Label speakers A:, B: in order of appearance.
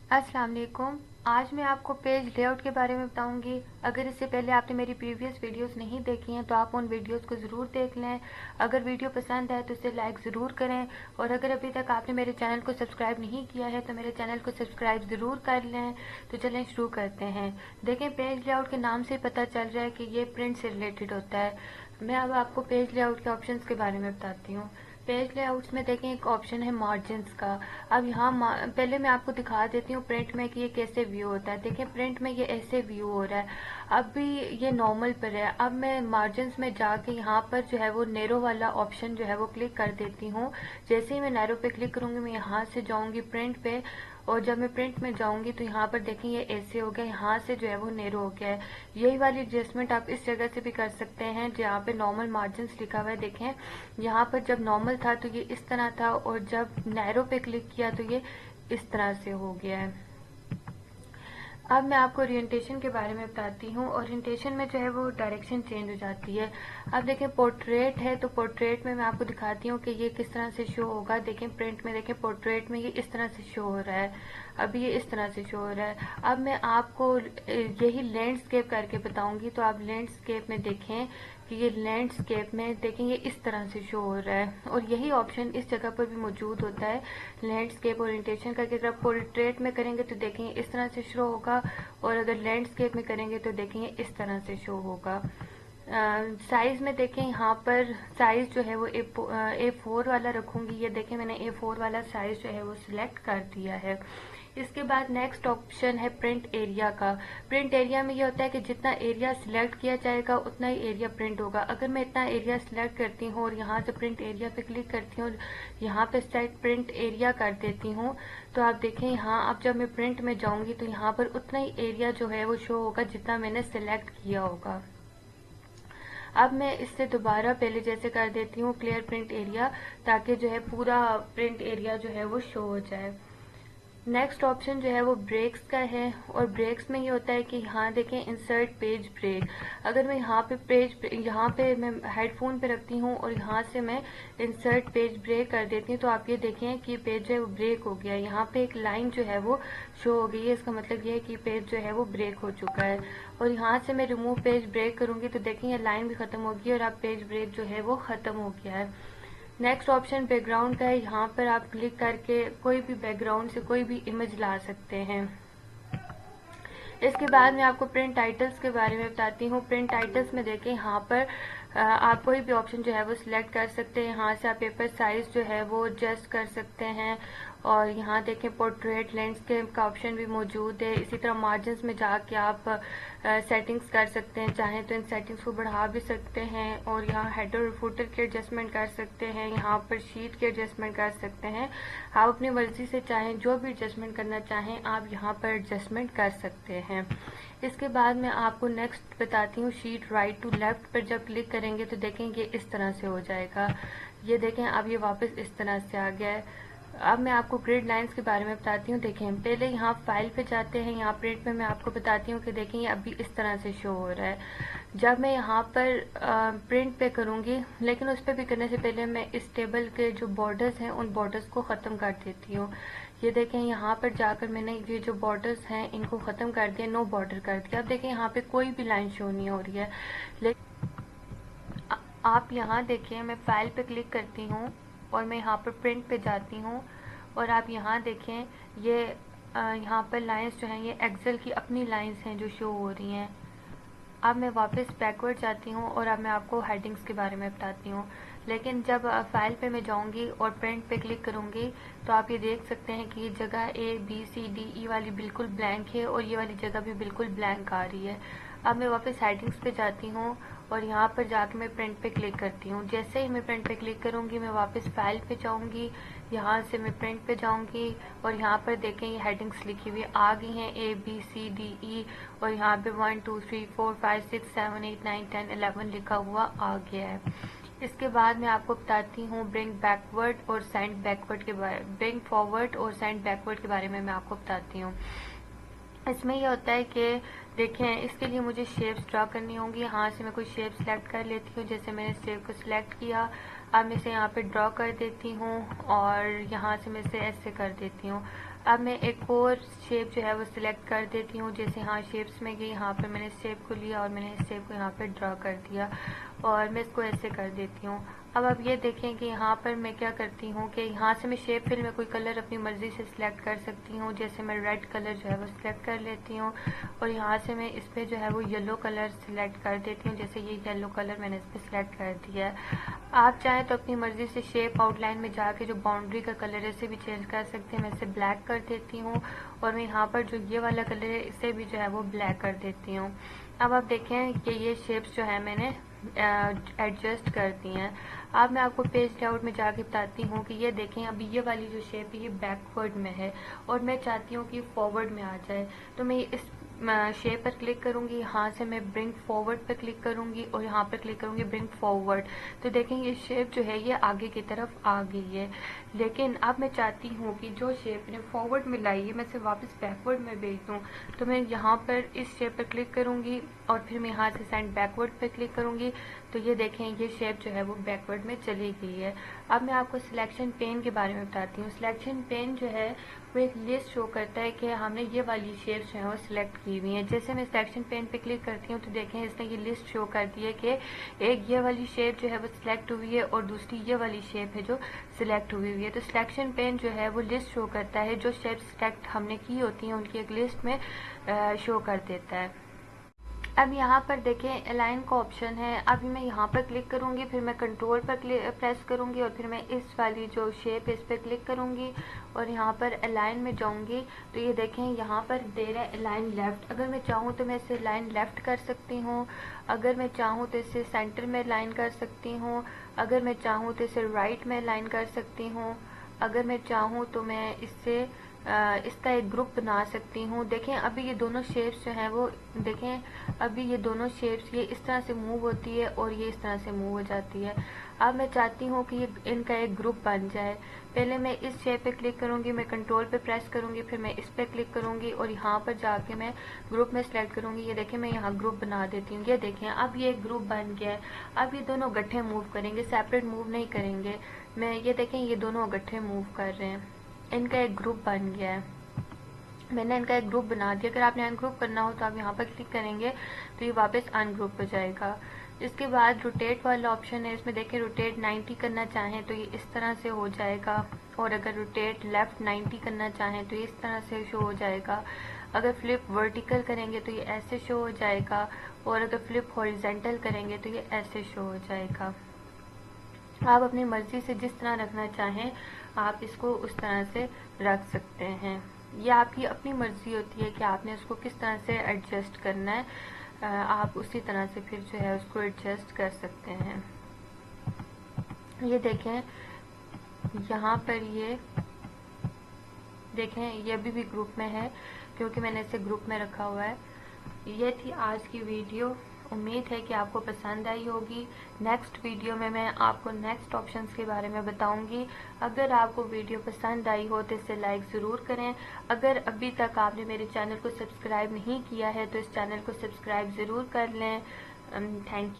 A: अस्सलाम वालेकुम। आज मैं आपको पेज लेआउट के बारे में बताऊंगी। अगर इससे पहले आपने मेरी प्रीवियस वीडियोस नहीं देखी हैं तो आप उन वीडियोस को ज़रूर देख लें। अगर वीडियो पसंद आए तो इसे लाइक ज़रूर करें, और अगर अभी तक आपने मेरे चैनल को सब्सक्राइब नहीं किया है तो मेरे चैनल को सब्सक्राइब ज़रूर कर लें। तो चलें शुरू करते हैं। देखें, पेज लेआउट के नाम से पता चल रहा है कि ये प्रिंट से रिलेटेड होता है। मैं अब आपको पेज लेआउट के ऑप्शंस के बारे में बताती हूँ। पेज लेआउट्स में देखें, एक ऑप्शन है मार्जिन्स का। अब यहाँ पहले मैं आपको दिखा देती हूँ प्रिंट में कि ये कैसे व्यू होता है। देखें, प्रिंट में ये ऐसे व्यू हो रहा है। अब भी ये नॉर्मल पर है। अब मैं मार्जिन्स में जाके यहाँ पर जो है वो नैरो वाला ऑप्शन जो है वो क्लिक कर देती हूँ। जैसे ही मैं नैरो पे क्लिक करूँगी मैं यहाँ से जाऊँगी प्रिंट पे, और जब मैं प्रिंट में जाऊंगी तो यहाँ पर देखें ये ऐसे हो गया, यहाँ से जो है वो नैरो हो गया है। यही वाली एडजस्टमेंट आप इस जगह से भी कर सकते हैं जहाँ पे नॉर्मल मार्जिन्स लिखा हुआ है। देखें, यहाँ पर जब नॉर्मल था तो ये इस तरह था, और जब नैरो पे क्लिक किया तो ये इस तरह से हो गया है। अब मैं आपको ओरिएंटेशन के बारे में बताती हूँ। ओरिएंटेशन में जो है वो डायरेक्शन चेंज हो जाती है। अब देखें, पोर्ट्रेट है तो पोर्ट्रेट में मैं आपको दिखाती हूँ कि ये किस तरह से शो होगा। देखें, प्रिंट में देखें, पोर्ट्रेट में ये इस तरह से शो हो रहा है। अभी ये इस तरह से शो हो रहा है। अब मैं आपको यही लैंडस्केप करके बताऊंगी। तो आप लैंडस्केप में देखें कि ये लैंडस्केप में देखें ये इस तरह से शो हो रहा है, और यही ऑप्शन इस जगह पर भी मौजूद होता है लैंडस्केप ओरिएंटेशन का। अगर आप पोर्ट्रेट में करेंगे तो देखेंगे इस तरह से शो होगा, और अगर लैंडस्केप में करेंगे तो देखेंगे इस तरह से शो होगा। साइज में देखें, यहाँ पर साइज जो है वो A4 वाला रखूंगी। ये देखें, मैंने A4 वाला साइज जो है वो सिलेक्ट कर दिया है। इसके बाद नेक्स्ट ऑप्शन है प्रिंट एरिया का। प्रिंट एरिया में ये होता है कि जितना एरिया सिलेक्ट किया जाएगा उतना ही एरिया प्रिंट होगा। अगर मैं इतना एरिया सिलेक्ट करती हूँ और यहाँ से प्रिंट एरिया पे क्लिक करती हूँ, यहाँ पे सेट प्रिंट एरिया कर देती हूँ, तो आप देखें यहाँ अब जब मैं प्रिंट में जाऊंगी तो यहाँ पर उतना ही एरिया जो है वो शो होगा जितना मैंने सिलेक्ट किया होगा। अब मैं इससे दोबारा पहले जैसे कर देती हूँ क्लियर प्रिंट एरिया, ताकि जो है पूरा प्रिंट एरिया जो है वो शो हो जाए। नेक्स्ट ऑप्शन जो है वो ब्रेक्स का है, और ब्रेक्स में ये होता है कि यहाँ देखें इंसर्ट पेज ब्रेक। अगर मैं यहाँ पे मैं हेडफोन पे रखती हूँ और यहाँ से मैं इंसर्ट पेज ब्रेक कर देती हूँ, तो आप ये देखें कि पेज जो है वो ब्रेक हो गया। यहाँ पे एक लाइन जो है वो शो हो गई है। इसका मतलब ये है कि पेज जो है वो ब्रेक हो चुका है। और यहाँ से मैं रिमूव पेज ब्रेक करूँगी तो देखें ये लाइन भी खत्म होगी और अब पेज ब्रेक जो है वो खत्म हो गया है। नेक्स्ट ऑप्शन बैकग्राउंड का है। यहाँ पर आप क्लिक करके कोई भी बैकग्राउंड से कोई भी इमेज ला सकते हैं। इसके बाद मैं आपको प्रिंट टाइटल्स के बारे में बताती हूँ। प्रिंट टाइटल्स में देखें, यहाँ पर आप कोई भी ऑप्शन जो है वो सिलेक्ट कर सकते हैं। यहाँ से आप पेपर साइज जो है वो एडजस्ट कर सकते हैं, और यहाँ देखें पोर्ट्रेट लैंडस्केप का ऑप्शन भी मौजूद है। इसी तरह मार्जिन्स में जाके आप सेटिंग्स कर सकते हैं। चाहें तो इन सेटिंग्स को बढ़ा भी सकते हैं, और यहाँ हेडर और फुटर की एडजस्टमेंट कर सकते हैं। यहाँ पर शीट की एडजस्टमेंट कर सकते हैं। आप अपनी मर्जी से चाहें जो भी एडजस्टमेंट करना चाहें आप यहाँ पर एडजस्टमेंट कर सकते हैं। इसके बाद मैं आपको नेक्स्ट बताती हूँ शीट राइट टू लेफ्ट पर जब क्लिक करेंगे तो देखेंगे इस तरह से हो जाएगा। ये देखें, अब ये वापस इस तरह से आ गया है। अब मैं आपको ग्रिड लाइंस के बारे में बताती हूँ। देखें, पहले यहाँ फाइल पे जाते हैं, यहाँ प्रिंट में मैं आपको बताती हूँ कि देखें ये अभी इस तरह से शो हो रहा है। जब मैं यहाँ पर प्रिंट पे करूँगी, लेकिन उस पर भी करने से पहले मैं इस टेबल के जो बॉर्डर्स हैं उन बॉर्डर्स को ख़त्म कर देती हूँ। ये देखें, यहाँ पर जाकर मैंने ये जो बॉर्डर्स हैं इनको ख़त्म कर दिया, नो बॉर्डर कर दिया। अब देखें यहाँ पे कोई भी लाइन शो नहीं हो रही है। लेकिन आप यहाँ देखिए, मैं फाइल पे क्लिक करती हूँ और मैं यहाँ पर प्रिंट पे जाती हूँ, और आप यहाँ देखें ये यहाँ पर लाइंस जो हैं ये एक्सेल की अपनी लाइंस हैं जो शो हो रही हैं। अब मैं वापस बैकवर्ड जाती हूँ और अब मैं आपको हेडिंग्स के बारे में बताती हूँ। लेकिन जब फाइल पे मैं जाऊँगी और प्रिंट पे क्लिक करूँगी तो आप ये देख सकते हैं कि ये जगह A B C D E वाली बिल्कुल ब्लैंक है, और ये वाली जगह भी बिल्कुल ब्लैंक आ रही है। अब मैं वापस हेडिंग्स पे जाती हूँ और यहाँ पर जाके मैं प्रिंट पे क्लिक करती हूँ। जैसे ही मैं प्रिंट पे क्लिक करूँगी मैं वापस फाइल पे जाऊँगी, यहाँ से मैं प्रिंट पे जाऊँगी, और यहाँ पर देखें ये हेडिंग्स लिखी हुई आ गई हैं A B C D E, और यहाँ पे 1 2 3 4 5 6 7 8 9 10 11 लिखा हुआ आ गया है। इसके बाद मैं आपको बताती हूँ ब्रिंग बैकवर्ड और सेंड बैकवर्ड के बारे ब्रिंग फॉरवर्ड और सेंड बैकवर्ड के बारे में मैं आपको बताती हूँ। इसमें यह होता है कि देखें, इसके लिए मुझे शेप्स ड्रा करनी होंगी। यहाँ से मैं कोई शेप सिलेक्ट कर लेती हूँ। जैसे मैंने शेप को सिलेक्ट किया, अब मैं इसे यहाँ पे ड्रॉ कर देती हूँ और यहाँ से मैं इसे ऐसे कर देती हूँ। अब मैं एक और शेप जो है वो सिलेक्ट कर देती हूँ। जैसे यहाँ शेप्स में गई, यहाँ पर मैंने इस शेप को लिया और मैंने इस शेप को यहाँ पे ड्रॉ कर दिया और मैं इसको ऐसे कर देती हूँ। अब आप ये देखें कि यहाँ पर मैं क्या करती हूँ कि यहाँ से मैं शेप फिल में कोई कलर अपनी मर्ज़ी से सिलेक्ट कर सकती हूँ। जैसे मैं रेड कलर जो है वो सिलेक्ट कर लेती हूँ और यहाँ से मैं इस पर जो है वो येलो कलर सिलेक्ट कर देती हूँ। जैसे ये येलो कलर मैंने इस पर सिलेक्ट कर दिया है। आप चाहें तो अपनी मर्ज़ी से शेप आउटलाइन में जाके जो बाउंड्री का कलर है इसे भी चेंज कर सकते हैं। मैं इसे ब्लैक कर देती हूँ और मैं यहाँ पर जो ये वाला कलर है इसे भी जो है वो ब्लैक कर देती हूँ। अब आप देखें कि ये शेप्स जो है मैंने एडजस्ट कर दी हैं। अब मैं आपको पेज लेआउट में जाके बताती हूँ कि ये देखें अभी ये वाली जो शेप है ये बैकवर्ड में है और मैं चाहती हूँ कि फॉरवर्ड में आ जाए। तो मैं इस शेप पर क्लिक करूँगी, यहाँ से मैं ब्रिंग फॉरवर्ड पर क्लिक करूँगी और यहाँ पर क्लिक करूँगी ब्रिंग फॉरवर्ड। तो देखें ये शेप जो है ये आगे की तरफ आ गई है। लेकिन अब मैं चाहती हूँ कि जो शेप ने फॉरवर्ड में लाई है मैं इसे वापस बैकवर्ड में भेज दूँ। तो मैं यहाँ पर इस शेप पर क्लिक करूँगी और फिर मैं यहाँ से सेंड बैकवर्ड पर क्लिक करूँगी। तो ये देखें ये शेप जो है वो बैकवर्ड में चली गई है। अब मैं आपको सिलेक्शन पेन के बारे में बताती हूँ। सिलेक्शन पेन जो है वो एक लिस्ट शो करता है कि हमने ये वाली शेप्स जो है वो सिलेक्ट की हुई हैं। जैसे मैं सिलेक्शन पेन पे क्लिक करती हूँ तो देखें इसने ये लिस्ट शो कर दी है कि एक ये वाली शेप जो है वो सिलेक्ट हुई है और दूसरी ये वाली शेप है जो सिलेक्ट हुई है। तो सिलेक्शन पेन जो है वो लिस्ट शो करता है, जो शेप सिलेक्ट हमने की होती हैं उनकी एक लिस्ट में शो कर देता है। अब यहाँ पर देखें अलाइन का ऑप्शन है। अभी मैं यहाँ पर क्लिक करूँगी, फिर मैं कंट्रोल पर प्रेस करूँगी और फिर मैं इस वाली जो शेप है इस पर क्लिक करूँगी और यहाँ पर अलाइन में जाऊँगी। तो ये देखें यहाँ पर दे रहा है अलाइन लेफ़्ट। अगर मैं चाहूँ तो मैं इसे अलाइन लेफ़्ट कर सकती हूँ, अगर मैं चाहूँ तो इसे सेंटर में अलाइन कर सकती हूँ, अगर मैं चाहूँ तो इसे राइट में अलाइन कर सकती हूँ, अगर मैं चाहूँ तो मैं इससे इसका एक ग्रुप बना सकती हूँ। देखें अभी ये दोनों शेप्स जो हैं वो देखें अभी ये दोनों शेप्स ये इस तरह से मूव होती है और ये इस तरह से मूव हो जाती है। अब मैं चाहती हूँ कि ये इनका एक ग्रुप बन जाए। पहले मैं इस शेप पे क्लिक करूँगी, मैं कंट्रोल पे प्रेस करूँगी, फिर मैं इस पे क्लिक करूँगी और यहाँ पर जाके मैं ग्रुप में सेलेक्ट करूँगी। ये देखें मैं यहाँ ग्रुप बना देती हूँ। ये देखें अब ये एक ग्रुप बन गया है। अब ये दोनों गट्ठे मूव करेंगे, सेपरेट मूव नहीं करेंगे। मैं ये देखें ये दोनों गट्ठे मूव कर रहे हैं, इनका एक ग्रुप बन गया है। मैंने इनका एक ग्रुप बना दिया। अगर आपने अनग्रुप करना हो तो आप यहाँ पर क्लिक करेंगे तो ये वापस अनग्रुप हो जाएगा। इसके बाद रोटेट वाला ऑप्शन है, इसमें देखें रोटेट 90 करना चाहें तो ये इस तरह से हो जाएगा और अगर रोटेट लेफ़्ट 90 करना चाहें तो ये इस तरह से शो हो जाएगा। अगर फ्लिप वर्टिकल करेंगे तो ये ऐसे शो हो जाएगा और अगर फ्लिप हॉरिजेंटल करेंगे तो ये ऐसे शो हो जाएगा। आप अपनी मर्ज़ी से जिस तरह रखना चाहें आप इसको उस तरह से रख सकते हैं। ये आपकी अपनी मर्ज़ी होती है कि आपने उसको किस तरह से एडजस्ट करना है। आप उसी तरह से फिर जो है उसको एडजस्ट कर सकते हैं। ये देखें यहाँ पर ये देखें ये अभी भी ग्रुप में है क्योंकि मैंने इसे ग्रुप में रखा हुआ है। ये थी आज की वीडियो, उम्मीद है कि आपको पसंद आई होगी। नेक्स्ट वीडियो में मैं आपको नेक्स्ट ऑप्शंस के बारे में बताऊंगी। अगर आपको वीडियो पसंद आई हो तो इसे लाइक ज़रूर करें। अगर अभी तक आपने मेरे चैनल को सब्सक्राइब नहीं किया है तो इस चैनल को सब्सक्राइब ज़रूर कर लें। Thank you.